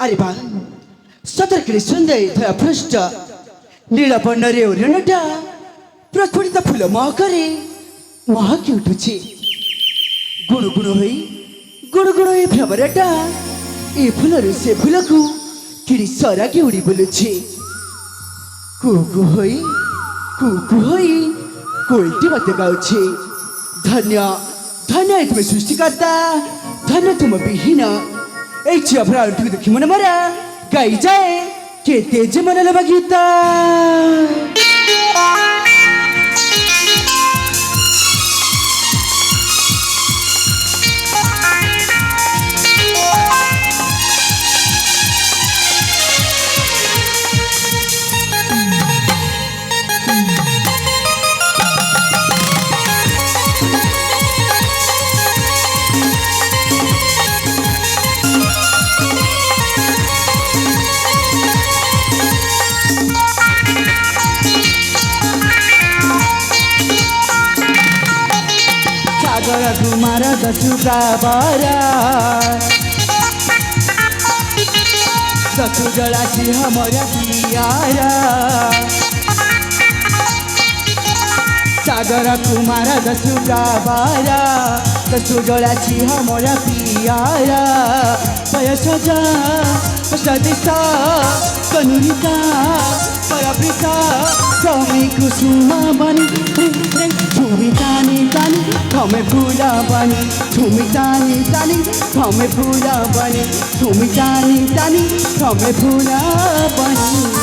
अरे बा सतर्कले सुन्दै थया पृष्ठ नीला बन्नरे ओर्यनटा प्रस्फुटित फुल महकरे महकी उठुछि गुणुगुणु होई गुणुगुणु ए भ्रमरटा ए फुलरु से फुलकु किडी सराकी उडी बोलुछि कुकु होई कोइटी मते गाउछि धन्य धन्य तुम सृष्टिकर्ता धन्य तुम विहीन एक छिया भ्राण ठुक देखि मन मरा गाई जाए के तेज मन लबा गीता कुमार दसुका बारा दसु जलासी हमारा पियारा सागर कुमार दसुका बारा दसु जलासी हमारा पियारा बयस जा सदिसा कनुरिता परप्रिता कमी कुसुमा बनी झुमी तानी तानी थमे फूला बनी झुमी तानी तानी थमे फूला बनी झुमी तानी तानी थमे फूला बनी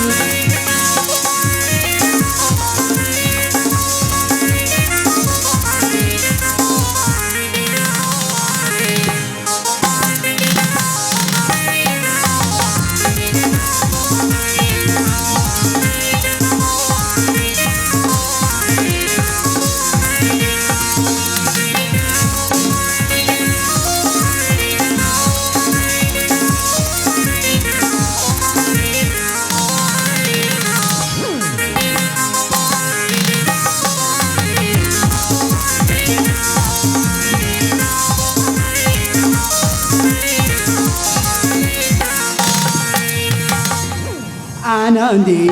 आनंदी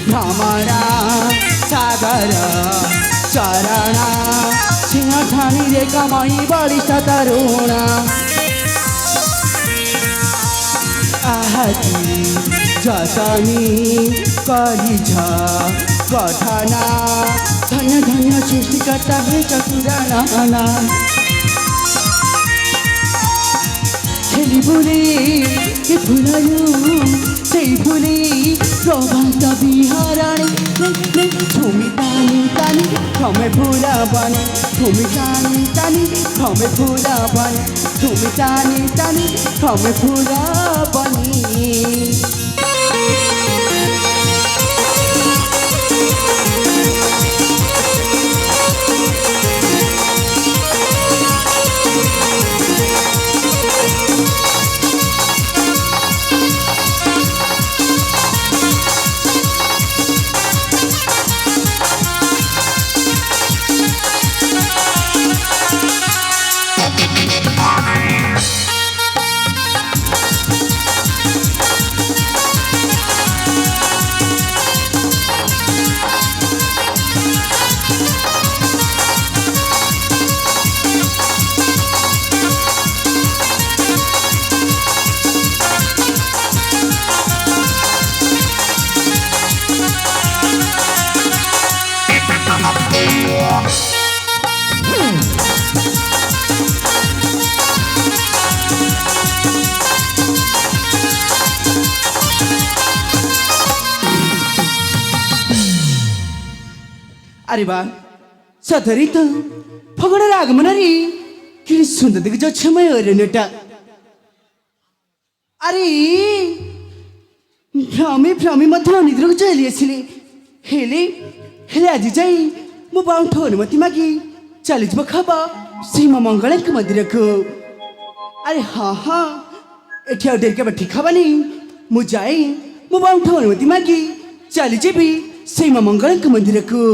भ्रमरा सागर चरणा सिंहठानी रे कमाई बड़ी सतरुणा आहती जतनी कलिछ कथना धन्य धन्य सृष्टिकर्ता हे चतुराना खेली बोले के फुलायो সেই ফুলে প্রভাত বিহারাণী তুমি টানি টানি থমে ফুলা বানি তুমি টানি টানি থমে ফুলা বানি তুমি টানি টানি থমে ফুলা বানি अरे बा सधरी त फगड आगमनरी किरी सुन्दर देखि जो छमय अरेनटा अरे भ्रमी मध्य निद्रको चली आसिले हेले हेले आज जाई मो बाउठो अनुमति मागी चली जब खाबा सीमा मंगलक मंदिर को अरे हाँ हाँ एठिया डेरके बठी खाबानी मु जाई मो बाउठो अनुमति मागी चली जेबी सीमा मंगलक मंदिर को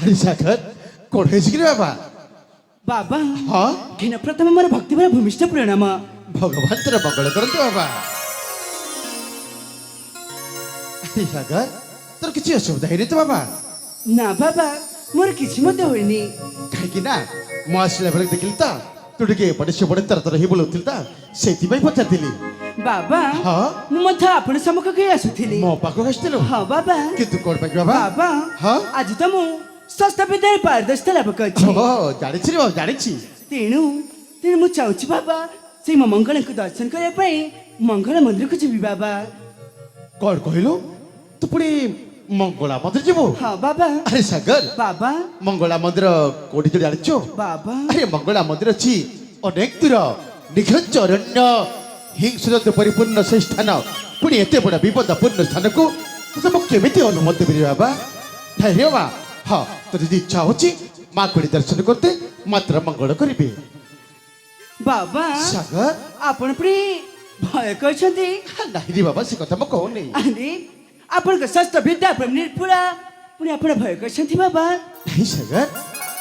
ଆରେ ସାଗର କଣ ହେଇଛି କି ବାବା? ବାବା ହଁ ଘେନ ପ୍ରଥମେ ମୋର ଭକ୍ତିଭର ଭୂମିଷ୍ଠ ପ୍ରଣାମ। ଭଗବାନ ତୋର ମଙ୍ଗଳ କରନ୍ତୁ ବାବା। ଆରେ ସାଗର ତୋର କିଛି ଅସୁବିଧା ହେଇନି ତ ବାବା? ନା ବାବା ମୋର କିଛି ମଧ୍ୟ ହୋଇନି। କାହିଁକି ନା ମୁଁ ଆସିଲା ବେଳେ ଦେଖିଲି ତ ତୁ ଟିକେ ଏପଟେ ସେପଟେ ତର ହେଇ ବୁଲଉଥିଲି ତ ସେଇଥିପାଇଁ ପଚାରିଥିଲି। ବାବା ହଁ ମୁଁ ମଧ୍ୟ ଆପଣ ସମ୍ମୁଖକୁ ଆସିଥିଲି। ମୋ ପାଖକୁ ଆସିଥିଲୁ? ହଁ ବାବା। କିନ୍ତୁ କଣ ପାଇଁ ବାବା? ବାବା ହଁ ଆଜି ତ ମୁଁ ଷଷ୍ଠ ବିଦ୍ୟାରେ ପାରଦର୍ଶିତା ଲାଭ କରିଛି। ଜାଣିଛି ରେ ବାବା ଜାଣିଛି। ତେଣୁ ତେଣୁ ମୁଁ ଚାହୁଁଛି ବାବା ସେଇ ମୋ ମଙ୍ଗଳଙ୍କୁ ଦର୍ଶନ କରିବା ପାଇଁ ମଙ୍ଗଳ ମନ୍ଦିରକୁ ଯିବି ବାବା। କଣ କହିଲୁ ତୁ ପୁଣି ମଙ୍ଗଳା ମନ୍ଦିର ଯିବୁ? ହଁ ବାବା। ଆରେ ସାଗର ବାବା ମଙ୍ଗଳା ମନ୍ଦିର କୋଉଠି ତୁ ଜାଣିଛୁ? ବାବା ଆରେ ମଙ୍ଗଳା ମନ୍ଦିର ଅଛି ଅନେକ ଦୂର ନିଖଞ୍ଚ ଅରଣ୍ୟ ହିଂସ୍ରତ ପରିପୂର୍ଣ୍ଣ ସେଇ ସ୍ଥାନ। ପୁଣି ଏତେ ବଡ଼ ବିପଦପୂର୍ଣ୍ଣ ସ୍ଥାନକୁ ତତେ ମୁଁ କେମିତି ଅନୁମତି ଦେବି ବାବା? ଠାଇରେ ବାବା ହଁ ତୋର ଯଦି ଇଚ୍ଛା ହଉଛି ମା କୋଡ଼ି ଦର୍ଶନ କରତେ ମାତ୍ର ମଙ୍ଗଳ କରିବି। ବାବା ସାଗର ଆପଣ ପୁଣି ଭୟ କରିଛନ୍ତି? ନାହିଁ ରେ ବାବା ସେ କଥା ମୁଁ କହୁନି। ଆରେ ଆପଣଙ୍କ ଷଷ୍ଠ ବିଦ୍ୟା ପ୍ରେମ ନିର୍ଭୁଳା ପୁଣି ଆପଣ ଭୟ କରିଛନ୍ତି ବାବା? ନାହିଁ ସାଗର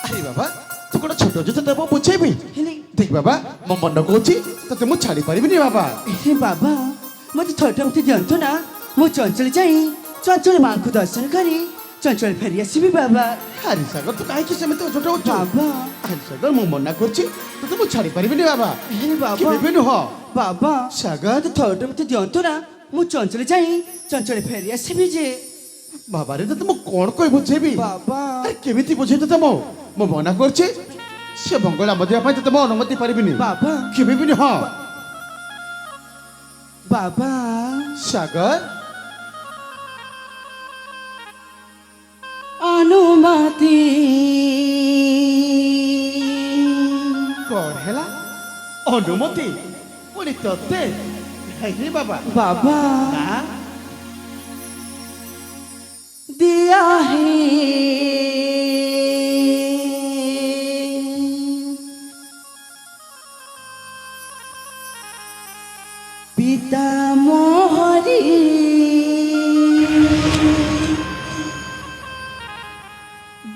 ଆରେ ବାବା ତୁ କଣ ଛୋଟ ଅଛୁ ତତେ ମୁଁ ବୁଝେଇବି? ହେଲେ ଦେଖ ବାବା ମୋ ମନ କହୁଛି ତତେ ମୁଁ ଛାଡ଼ି ପାରିବିନି ବାବା। ହେ ବାବା ମୋତେ ଥରଟେ ମୋତେ ଦିଅନ୍ତୁ ନା ମୁଁ ଚଞ୍ଚଳ ଯାଇ ଚଞ୍ଚଳ ମାଙ୍କୁ ଦର୍ଶନ କରି ଚଞ୍ଚଳ ଫେରି ଆସିବି ବାବା। ଆରେ ସାଗର ତୁ କାହିଁକି ସେମିତି ଛୋଟ ଅଛୁ? ବାବା ଆରେ ସାଗର ମୁଁ ମନା କରୁଛି ତତେ ମୁଁ ଛାଡ଼ି ପାରିବିନି ବାବା। ହେ ବାବା କେବେ ବି ନୁହଁ। ବାବା ସାଗର ମୋତେ ଥରଟେ ମୋତେ ଦିଅନ୍ତୁ ନା ମୁଁ ଚଞ୍ଚଳ ଯାଇ ଚଞ୍ଚଳ ଫେରି ଆସିବି ଯେ। ବାବାରେ ତତେ ମୁଁ କଣ କହି ବୁଝେଇବି? ବାବା ଆରେ କେମିତି ବୁଝେଇ ତତେ ମୁଁ ମନା କରୁଛି ସେ ମଙ୍ଗଳା ମନ୍ଦିର ପାଇଁ ତତେ ମୁଁ ଅନୁମତି ପାରିବିନି ବାବା କେବେ ବି ନୁହଁ। ବାବା ସାଗର ଅନୁମତି କଣ ହେଲା? ଅନୁମତି ପୁଣି ତତେ? ନାଇଁ ବାବା बाबा ନା दिया है पिता मोहरी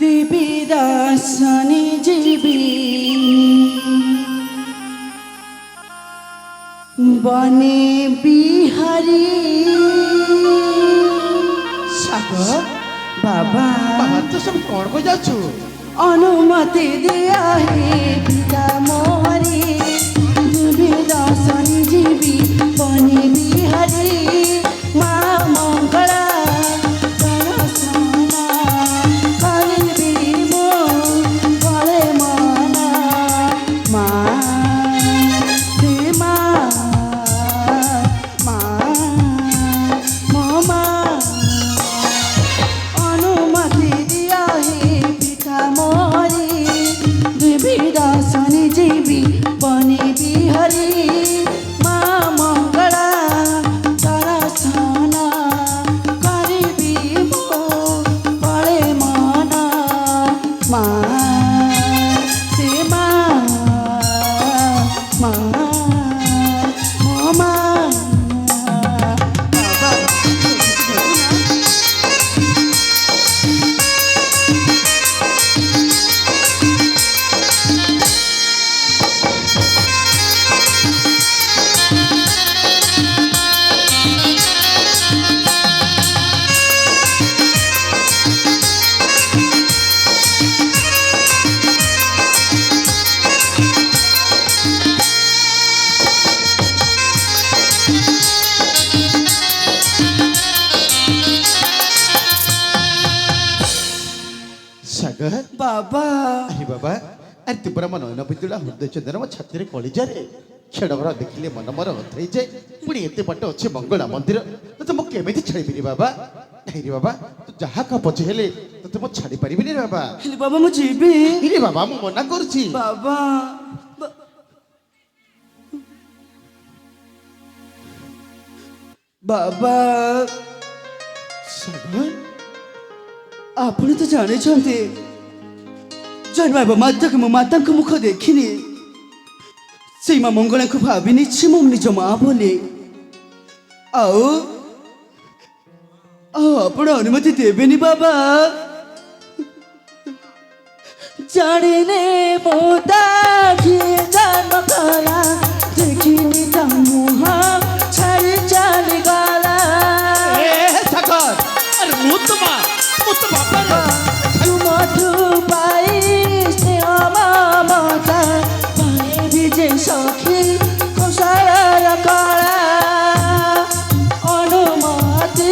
देवी दासनी जीवी बने बिहारी। ସାଗର बाबा ବାବା ତୁ ସବୁ କଣ କହି ଯାଉଛୁ? अनुमति दिया है पिता मोहरी देवी दासनी जीवी बने बिहारी माँ मंगला दर्शना करबी मो गले मना माँ दे माँ अनुमति दिया है पिता मोहरी देवी दासनी जीवी बने बिहारी माँ मंगला दर्शना करबी मो बड़े मना माँ से माँ माँ मो माँ बाबा ସାଗର बाबा ଆରେ ବାବା ଆରେ ତୁ ପରା ମୋ ନୟନ ବିଦୁଳା ହୃଦୟ ଚନ୍ଦ୍ର ମୋ ଛାତିରେ କଳିଯାରେ କ୍ଷଣଭର ଦେଖିଲେ ମନ ମୋର ଅଥଇଯାଏ। ପୁଣି ଏତେ ବାଟ ଅଛି ମଙ୍ଗଳା ମନ୍ଦିର ତତେ ମୁଁ କେମିତି ଛାଡ଼ିବିନି ବାବା? ନାଇଁ ରେ ବାବା ତୁ ଯାହା କହ ପଛେ ହେଲେ ତତେ ମୁଁ ଛାଡ଼ି ପାରିବିନି ରେ ବାବା। ହେଲେ ବାବା ମୁଁ ଯିବି ରେ ବାବା ମୁଁ ମନା କରୁଛି। ବାବା ବାବା ସାଗର ଆପଣ ତ ଜାଣିଛନ୍ତି ଜନ୍ମାଇବା ମାତ୍ରକେ ମୋ ମାତାଙ୍କ ମୁଖ ଦେଖିନି ସେଇ ମା ମଙ୍ଗଳାଙ୍କୁ ଭାବିନିଛି ମୁଁ ନିଜ ମା ବୋଲି। ଆଉ ଆଉ ଆପଣ ଅନୁମତି ଦେବେନି ବାବା? ଜାଣିନେ ମୁଁ ତା କିଏ ଜନ୍ମ କଲା ଦେଖିନି ତା ମୁହଁ ଛାଡ଼ି ଚାଲିଗଲା ଏ ସାଗର ଆରେ ମୁଁ ତ ବାପା ତୁମଠୁ ପାଇ ସ୍ନେହ ମମତା ପାଇବି ଯେ ସଖୀ କୌଶଳର କଳା ଅନୁମତି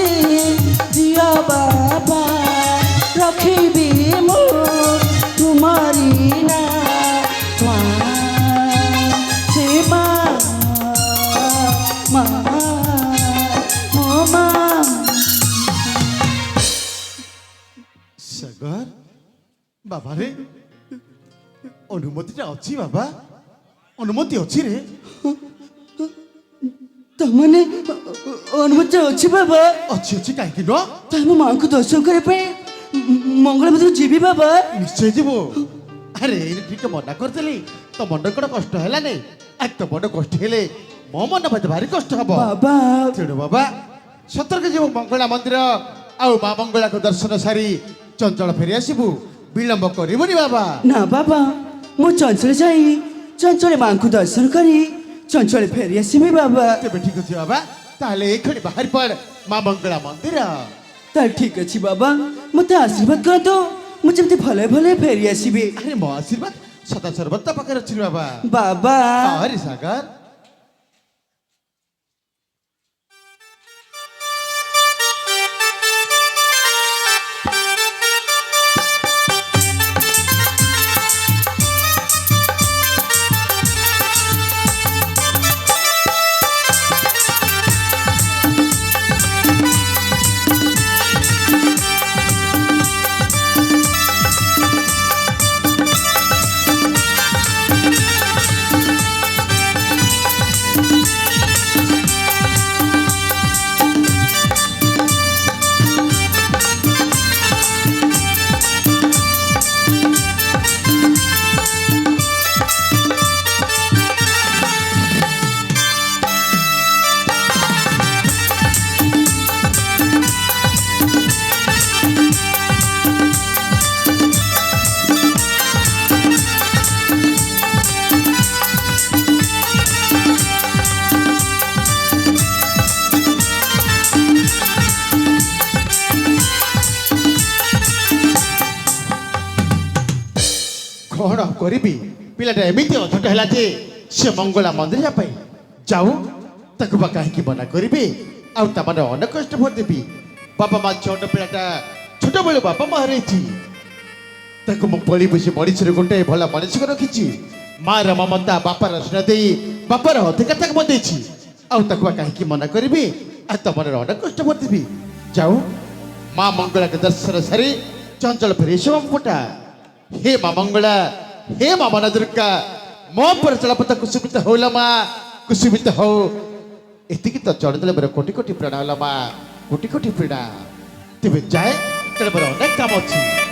ଦିଅ ବାବା ରଖିବି ମୁଁ ତୁମରି ନା ସେ ମା ମୋ ମା ସାଗର ବାବା ରେ ଅନୁମତିଟା ଅଛି ବାବା ଅନୁମତି ଅଛି ରେ ତମାନେ ଅନୁମତି ଅଛି ବାବା ଅଛି ଅଛି କାହିଁକି ନୁହଁ ତାହେଲେ ମୋ ମାଆଙ୍କୁ ଦର୍ଶନ କରିବା ପାଇଁ ମଙ୍ଗଳ ମନ୍ଦିର ଯିବି ବାବା ନିଶ୍ଚୟ ଯିବୁ ଆରେ ଏଇନେ ଟିକେ ମନା କରିଦେଲି ତ ମନ କ'ଣ କଷ୍ଟ ହେଲାନି ଆରେ ତ ମନ କଷ୍ଟ ହେଲେ ମୋ ମନ ମୋତେ ଭାରି କଷ୍ଟ ହବ ବାବା ତେଣୁ ବାବା ସତର୍କ ଯିବୁ ମଙ୍ଗଳା ମନ୍ଦିର ଆଉ ମା ମଙ୍ଗଳାଙ୍କ ଦର୍ଶନ ସାରି ଚଞ୍ଚଳ ଫେରି ଆସିବୁ ବିଳମ୍ବ କରିବୁନି ବାବା ନା ବାବା ମୁଁ ଚଞ୍ଚଳ ଯାଇ ଚଞ୍ଚଳ ମାଆଙ୍କୁ ଦର୍ଶନ କରି ଚଞ୍ଚଳ ଫେରି ଆସିବି ବାବା ତେବେ ଠିକ ଅଛି ବାବା ତାହେଲେ ଏଇକ୍ଷଣି ବାହାରି ପଡ଼ ମା ମଙ୍ଗଳା ମନ୍ଦିର ତାହେଲେ ଠିକ ଅଛି ବାବା ମୋତେ ଆଶୀର୍ବାଦ କରନ୍ତୁ ମୁଁ ଯେମିତି ଭଲେ ଭଲେ ଫେରି ଆସିବି ଆରେ ମୋ ଆଶୀର୍ବାଦ ସଦା ସର୍ବଦା ପାଖରେ ଅଛି ବାବା ବାବା ଆରେ ସାଗର କ'ଣ କରିବି ପିଲାଟା ଏମିତି ଅଝଟ ହେଲା ଯେ ସେ ମଙ୍ଗଳା ମନ୍ଦିର ଯିବା ପାଇଁ ଯାଉ ତାକୁ ବା କାହିଁକି ମନା କରିବି ଆଉ ତା ମାନେ ଅନେକ କଷ୍ଟ ଭରିଦେବି ବାପା ମା ଛୋଟ ପିଲାଟା ଛୋଟବେଳୁ ବାପା ମା ହରେଇଛି ତାକୁ ମୁଁ ପଳି ବସି ମଣିଷରେ ଗୋଟେ ଭଲ ମଣିଷକୁ ରଖିଛି ମାର ମମତା ବାପାର ସ୍ନେହ ଦେଇ ବାପାର ଅଧିକାର ତାକୁ ମୁଁ ଦେଇଛି ଆଉ ତାକୁ ବା କାହିଁକି ମନା କରିବି ଆଉ ତା ମନରେ ଅନେକ କଷ୍ଟ ଭରିଦେବି ଯାଉ ମା ମଙ୍ଗଳାଙ୍କ ଦର୍ଶନ ସାରି ଚଞ୍ଚଳ ଫେରି ଆସିବ ପୁଟା हे मा मंगला हे मा मन दुर्गा मो पर चलपता कुसुमित होला मा कुसुमित हो एतिकी तो चढ़दले बर कोटि कोटि प्रणाम मा कोटि कोटि प्रणाम तेबे जाए तेरे बर अनेक काम अछि